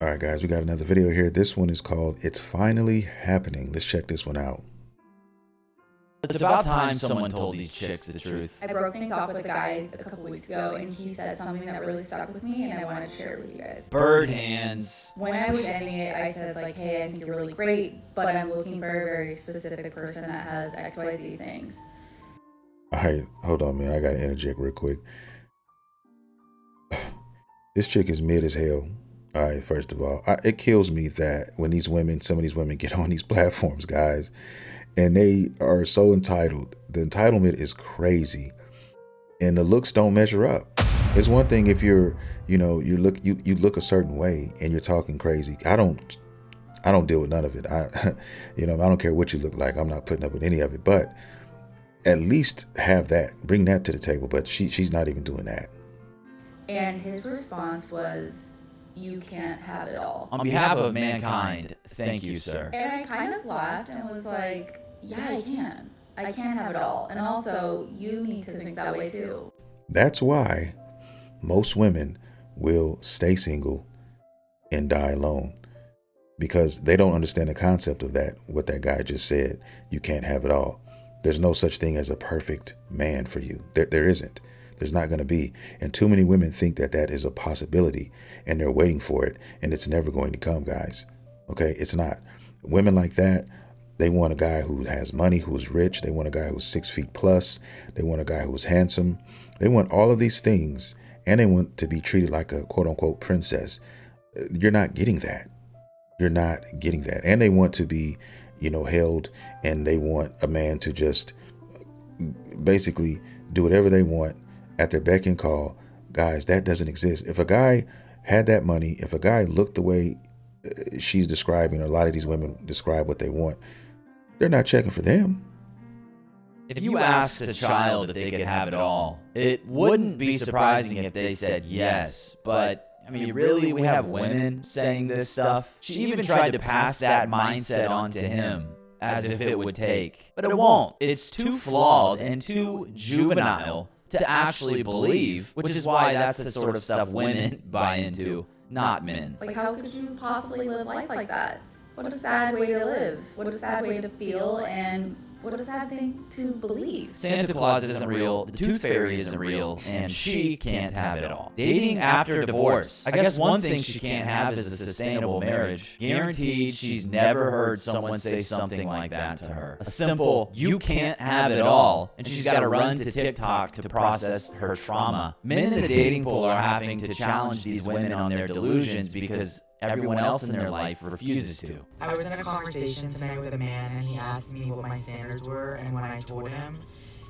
All right, guys, we got another video here. This one is called It's Finally Happening. Let's check this one out. It's about time someone told these chicks the truth. I broke things off with a guy a couple weeks ago, and he said something that really stuck with me, and I wanted to share it with you guys. Bird hands. When I was ending it, I said, like, hey, I think you're really great, but I'm looking for a very specific person that has XYZ things. All right, hold on, man. I got to interject real quick. This chick is mid as hell. All right, first of all, it kills me that when some of these women get on these platforms, guys, and they are so entitled. The entitlement is crazy, and the looks don't measure up. It's one thing if you look a certain way and you're talking crazy. I don't deal with none of it. I don't care what you look like. I'm not putting up with any of it. But at least have that, bring that to the table. But she's not even doing that. And his response was, you can't have it all. On behalf of mankind, thank you, sir. And I kind of laughed and was like, yeah, I can. I can have it all. And also, you need to think that way too. That's why most women will stay single and die alone, because they don't understand the concept of that, what that guy just said. You can't have it all. There's no such thing as a perfect man for you. There isn't. There's not going to be. And too many women think that that is a possibility, and they're waiting for it, and it's never going to come, guys. Okay? It's not. Women like that, they want a guy who has money, who's rich. They want a guy who's 6 feet plus. They want a guy who's handsome. They want all of these things, and they want to be treated like a quote unquote princess. You're not getting that. You're not getting that. And they want to be, held, and they want a man to just basically do whatever they want at their beck and call. Guys, that doesn't exist. If a guy had that money, if a guy looked the way she's describing, or a lot of these women describe what they want, they're not checking for them. If you asked a child if they could have it all, it wouldn't be surprising if they said yes. But, really, we have women saying this stuff. She even tried to pass that mindset on to him, as if it would take. But it won't. It's too flawed and too juvenile to actually believe, which is why that's the sort of stuff women buy into, not men. Like, how could you possibly live life like that? What a sad way to live. What a sad way to feel, and what a sad thing to believe. Santa Claus isn't real, the Tooth Fairy isn't real, and she can't have it all. Dating after divorce. I guess one thing she can't have is a sustainable marriage. Guaranteed she's never heard someone say something like that to her. A simple, you can't have it all, and she's got to run to TikTok to process her trauma. Men in the dating pool are having to challenge these women on their delusions because everyone else in their life refuses to. I was in a conversation tonight with a man, and he asked me what my standards were, and when I told him,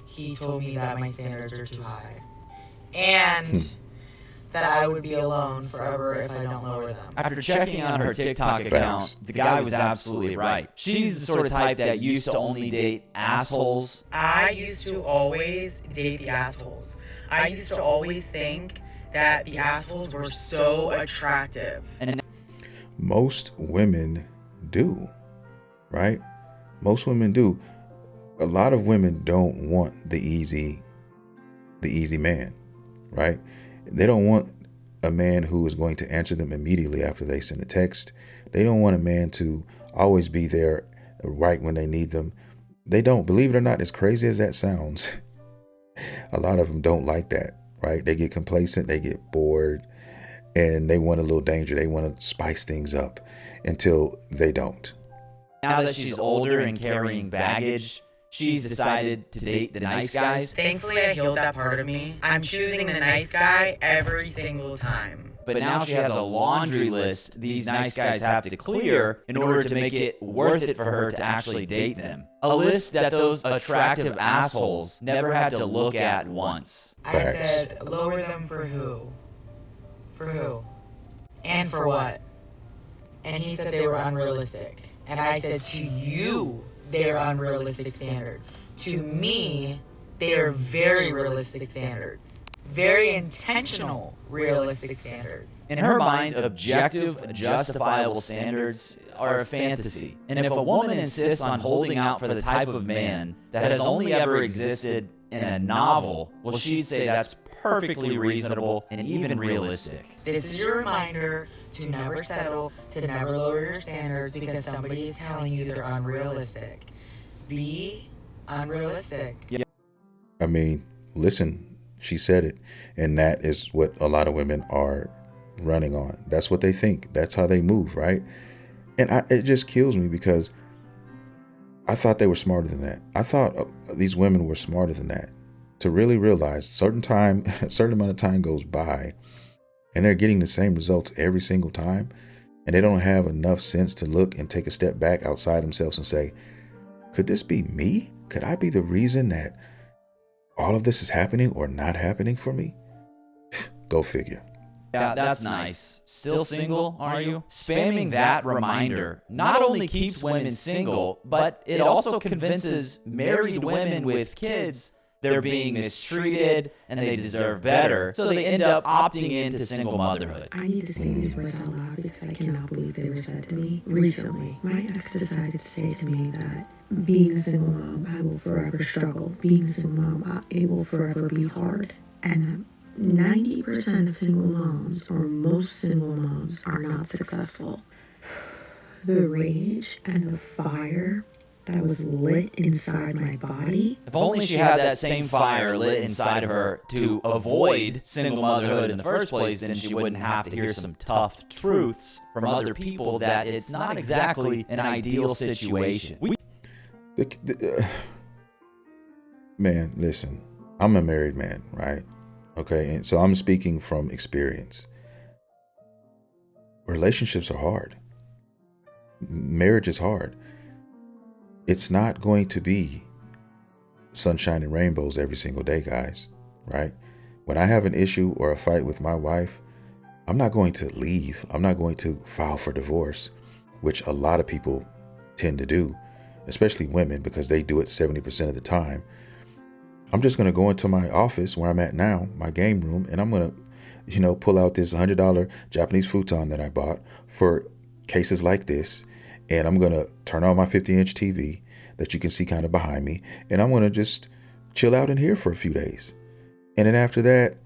he told me that my standards are too high. And that I would be alone forever if I don't lower them. After checking on her TikTok account, the guy was absolutely right. She's the sort of type that used to only date assholes. I used to always date the assholes. I used to always think that the assholes were so attractive. And most women do, right? Most women do. A lot of women don't want the easy man, right? They don't want a man who is going to answer them immediately after they send a text. They don't want a man to always be there right when they need them. They don't. Believe it or not, as crazy as that sounds, a lot of them don't like that, right? They get complacent, they get bored, and they want a little danger. They want to spice things up until they don't. Now that she's older and carrying baggage, she's decided to date the nice guys. Thankfully, I healed that part of me. I'm choosing the nice guy every single time. But now she has a laundry list these nice guys have to clear in order to make it worth it for her to actually date them. A list that those attractive assholes never had to look at once. I said, lower them for who? For who? And for what? And he said they were unrealistic. And I said, to you, they're unrealistic standards. To me, they are very realistic standards. Very intentional, realistic standards. In her mind, objective, justifiable standards are a fantasy. And if a woman insists on holding out for the type of man that has only ever existed in a novel, well, she'd say that's perfectly reasonable and even realistic. This is your reminder to never settle, to never lower your standards because somebody is telling you they're unrealistic. Be unrealistic. Yeah. I mean, listen, she said it. And that is what a lot of women are running on. That's what they think. That's how they move, right? And it just kills me because I thought they were smarter than that. I thought these women were smarter than that. To really realize a certain amount of time goes by and they're getting the same results every single time. And they don't have enough sense to look and take a step back outside themselves and say, could this be me? Could I be the reason that all of this is happening or not happening for me? Go figure. Yeah, that's nice. Still single, are you? Spamming that reminder not only keeps women single, but it also convinces married women with kids they're being mistreated and they deserve better, so they end up opting into single motherhood. I need to say these words out loud because I cannot believe they were said to me. Recently, my ex decided to say to me that being a single mom, I will forever struggle. Being a single mom, it will forever be hard. And 90% of single moms, or most single moms, are not successful. The rage and the fire that was lit inside my body. If only she had that same fire lit inside of her to avoid single motherhood in the first place, then she wouldn't have to hear some tough truths from other people that it's not exactly an ideal situation. Man, listen, I'm a married man, right? Okay, and so I'm speaking from experience. Relationships are hard. Marriage is hard. It's not going to be sunshine and rainbows every single day, guys, right? When I have an issue or a fight with my wife, I'm not going to leave. I'm not going to file for divorce, which a lot of people tend to do, especially women, because they do it 70% of the time. I'm just going to go into my office where I'm at now, my game room, and I'm going to, pull out this $100 Japanese futon that I bought for cases like this. And I'm going to turn on my 50-inch TV that you can see kind of behind me. And I'm going to just chill out in here for a few days. And then after that,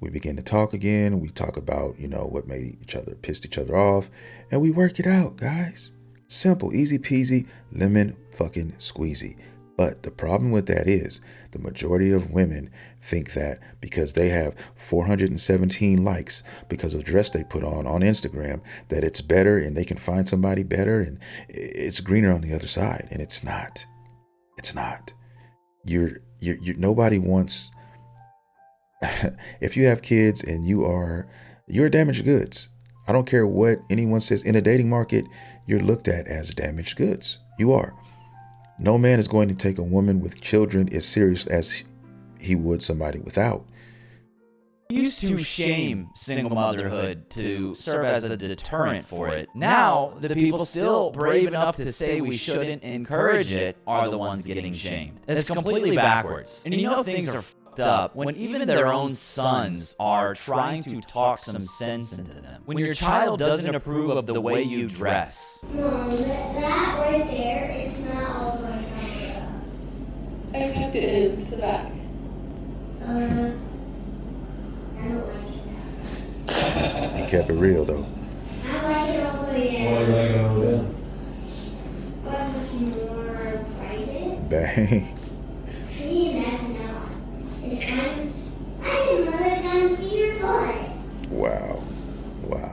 we begin to talk again. We talk about, what pissed each other off. And we work it out, guys. Simple, easy peasy, lemon fucking squeezy. But the problem with that is the majority of women think that because they have 417 likes because of dress they put on Instagram, that it's better and they can find somebody better and it's greener on the other side. And it's not. It's not. Nobody wants. If you have kids and you're damaged goods. I don't care what anyone says. In a dating market, you're looked at as damaged goods. You are. No man is going to take a woman with children as serious as he would somebody without. We used to shame single motherhood to serve as a deterrent for it. Now, the people still brave enough to say we shouldn't encourage it are the ones getting shamed. It's completely backwards. And things are fucked up when even their own sons are trying to talk some sense into them. When your child doesn't approve of the way you dress. Mom, that right there, it's not all the way covered up. I tucked it into the back. I don't like it. He kept it real though. I like it all the way down. What's this more private? Bang. See, that's not. It's kind of. I can let it kind of see your foot. Wow.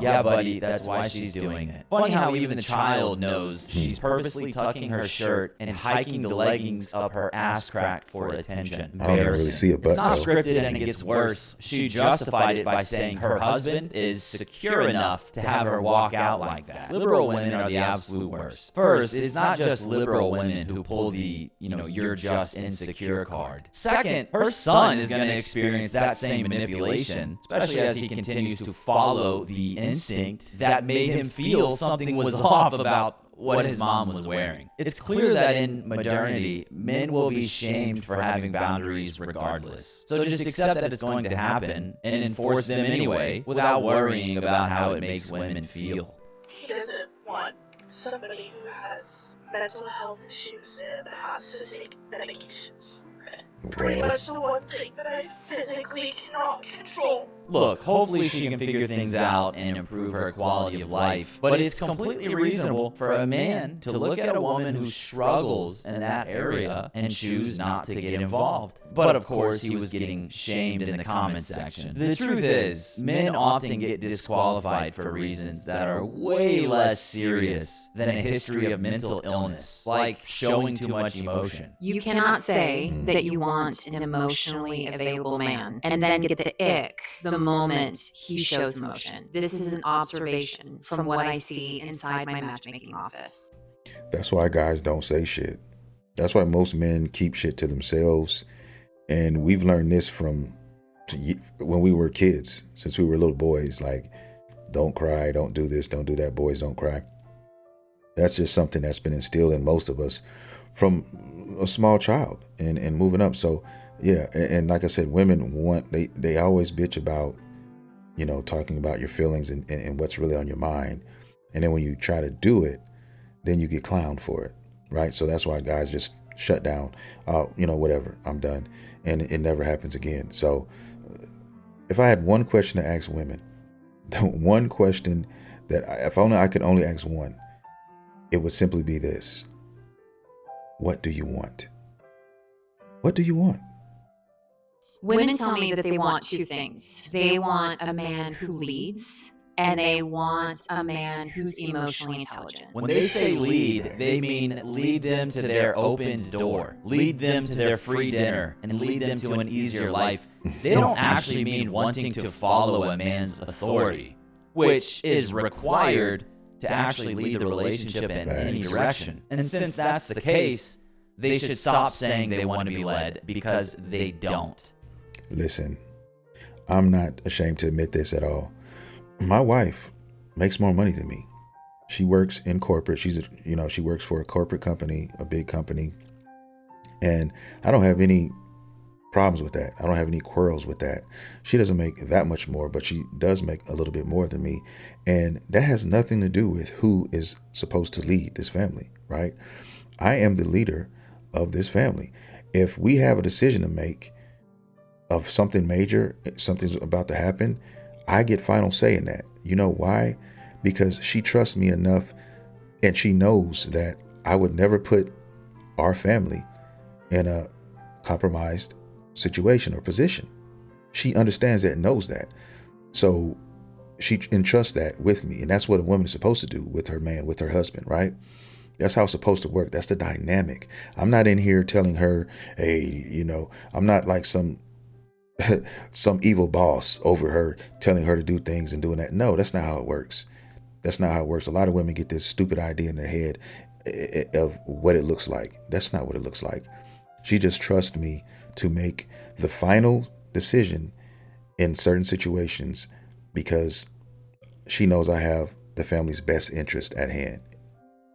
Yeah, buddy, that's why she's doing it. Funny how even the child knows she's purposely tucking her shirt and hiking the leggings up her ass crack for attention. I don't even really see a butt. It's not though. scripted and it gets worse. She justified it by saying her husband is secure enough to have her walk out like that. Liberal women are the absolute worst. First, it's not just liberal women who pull the, you're just insecure card. Second, her son is going to experience that same manipulation, especially as he continues to follow the instinct that made him feel something was off about what his mom was wearing. It's clear that in modernity, men will be shamed for having boundaries regardless. So just accept that it's going to happen and enforce them anyway without worrying about how it makes women feel. He doesn't want somebody who has mental health issues and has to take medications for it. pretty Well, much the one thing that I physically cannot control. Look, hopefully she can figure things out and improve her quality of life, but it's completely reasonable for a man to look at a woman who struggles in that area and choose not to get involved. But of course, he was getting shamed in the comments section. The truth is, men often get disqualified for reasons that are way less serious than a history of mental illness, like showing too much emotion. You cannot say that you want an emotionally available man and then get the ick the moment he shows emotion. This is an observation from what I see inside my matchmaking office. that's why guys don't say shit. That's why most men keep shit to themselves. And we've learned this from when we were kids, since we were little boys, like, don't cry, don't do this, don't do that, boys don't cry. That's just something that's been instilled in most of us from a small child and moving up. So yeah, and like I said, women they always bitch about, talking about your feelings and what's really on your mind. And then when you try to do it, then you get clowned for it, right? So that's why guys just shut down. Whatever, I'm done. And it never happens again. So if I had one question to ask women, the one question that if only I could only ask one, it would simply be this: what do you want? What do you want? Women tell me that they want two things. They want a man who leads, and they want a man who's emotionally intelligent. When they say lead, they mean lead them to their opened door, lead them to their free dinner, and lead them to an easier life. They don't actually mean wanting to follow a man's authority, which is required to actually lead the relationship in any direction. And since that's the case, they should stop saying they want to be led, because they don't. Listen, I'm not ashamed to admit this at all. My wife makes more money than me. She works in corporate. She works for a corporate company, a big company. And I don't have any problems with that. I don't have any quarrels with that. She doesn't make that much more, but she does make a little bit more than me. And that has nothing to do with who is supposed to lead this family, right? I am the leader of this family. If we have a decision to make of something major, something's about to happen, I get final say in that. You know why? Because she trusts me enough, and she knows that I would never put our family in a compromised situation or position. She understands that and knows that. So she entrusts that with me. And that's what a woman is supposed to do with her man, with her husband, right? That's how it's supposed to work. That's the dynamic. I'm not in here telling her, hey, I'm not like some evil boss over her, telling her to do things and doing that. No, that's not how it works. That's not how it works. A lot of women get this stupid idea in their head of what it looks like. That's not what it looks like. She just trusts me to make the final decision in certain situations because she knows I have the family's best interest at hand.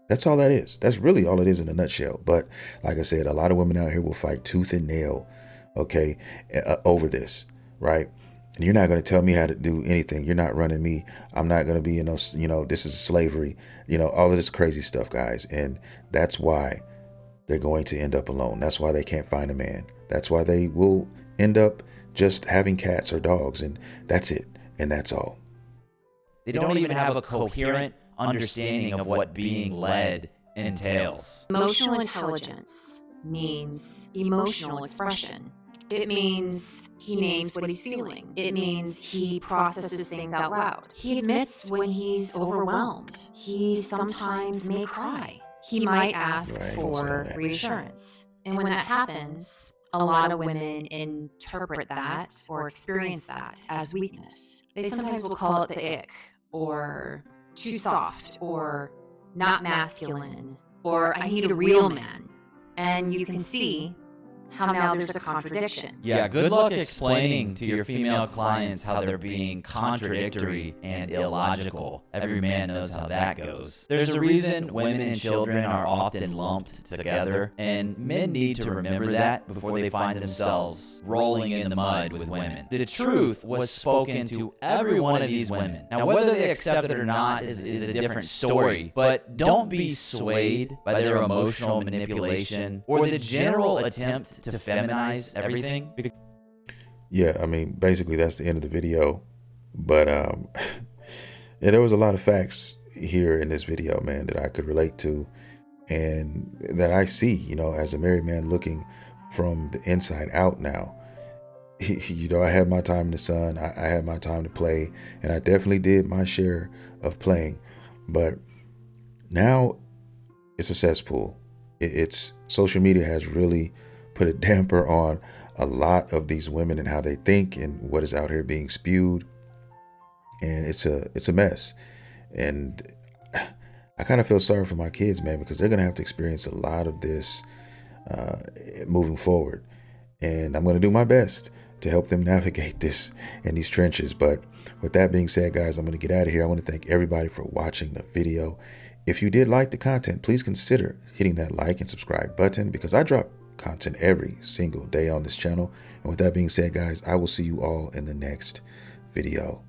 That's all that is. That's really all it is in a nutshell. But like I said, a lot of women out here will fight tooth and nail, okay, over this, right? And you're not going to tell me how to do anything. You're not running me. I'm not going to be, this is slavery, all of this crazy stuff, guys. And that's why they're going to end up alone. That's why they can't find a man. That's why they will end up just having cats or dogs, and that's it. And that's all. They don't even have a coherent understanding of what being led entails. Emotional intelligence means emotional expression. It means he names what he's feeling. It means he processes things out loud. He admits when he's overwhelmed. He sometimes may cry. He might ask for reassurance. And when that happens, a lot of women interpret that or experience that as weakness. They sometimes will call it the ick, or too soft, or not masculine, or I need a real man. And you can see how now there's a contradiction. Yeah, good luck explaining to your female clients how they're being contradictory and illogical. Every man knows how that goes. There's a reason women and children are often lumped together, and men need to remember that before they find themselves rolling in the mud with women. The truth was spoken to every one of these women. Now, whether they accept it or not is a different story, but don't be swayed by their emotional manipulation or the general attempt attempt to feminize everything. Yeah, I mean, basically that's the end of the video. But yeah, there was a lot of facts here in this video, man, that I could relate to and that I see, you know, as a married man looking from the inside out now. You know, I had my time in the sun, I had my time to play, and I definitely did my share of playing. But now it's a cesspool. It's social media has really put a damper on a lot of these women and how they think and what is out here being spewed. And it's a mess. And I kind of feel sorry for my kids, man, because they're going to have to experience a lot of this moving forward. And I'm going to do my best to help them navigate this in these trenches. But with that being said, guys, I'm going to get out of here. I want to thank everybody for watching the video. If you did like the content, please consider hitting that like and subscribe button, because I drop content every single day on this channel. And with that being said, guys, I will see you all in the next video.